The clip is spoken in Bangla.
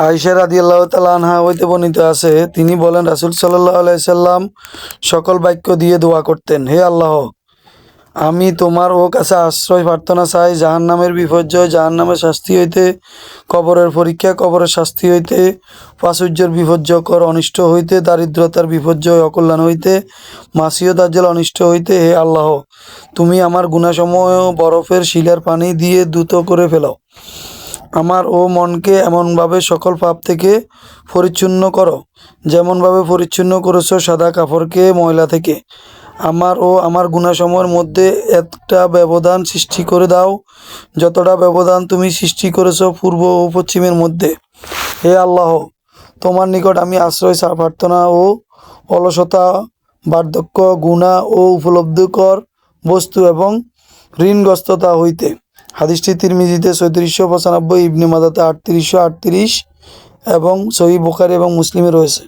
আয়েশা রাদিয়াল্লাহু তাআলা আনহা হইতে বর্ণিত আছে, তিনি বলেন রাসূল সাল্লাল্লাহু আলাইহি সাল্লাম সকল বাক্য দিয়ে দোয়া করতেন, হে আল্লাহ, আমি তোমার ও কাছে আশ্রয় প্রার্থনা চাই জাহান্নামের বিপর্যয়, জাহান্নামের শাস্তি হইতে, কবরের পরীক্ষা, কবরের শাস্তি হইতে, প্রাচুর্যের বিপর্যয়কর অনিষ্ট হইতে, দারিদ্রতার বিপর্যয় অকল্যাণ হইতে, মাসিহ দাজ্জাল অনিষ্ট হইতে। হে আল্লাহ, তুমি আমার গুনাহসমূহ বরফের শিলার পানি দিয়ে দ্রুত করে ফেলো। আমার ও মনকে এমনভাবে সকল পাপ থেকে পরিচ্ছন্ন করো, যেমনভাবে পরিচ্ছন্ন করেছো সাদা কাপড়কে ময়লা থেকে। আমার গুনাহসমূহের মধ্যে একটা ব্যবধান সৃষ্টি করে দাও, যতটা ব্যবধান তুমি সৃষ্টি করেছো পূর্ব ও পশ্চিমের মধ্যে। হে আল্লাহ, তোমার নিকট আমি আশ্রয় প্রার্থনা ও অলসতা, বার্ধক্য, গুনাহ ও উপলব্ধিকর বস্তু এবং ঋণগ্রস্ততা হইতে। হাদিসটি তিরমিজিতে ৩৬৯৫, ইবনে মাজাতে ৩৮৩৮ এবং সহিহ বুখারী এবং মুসলিমে রয়েছে।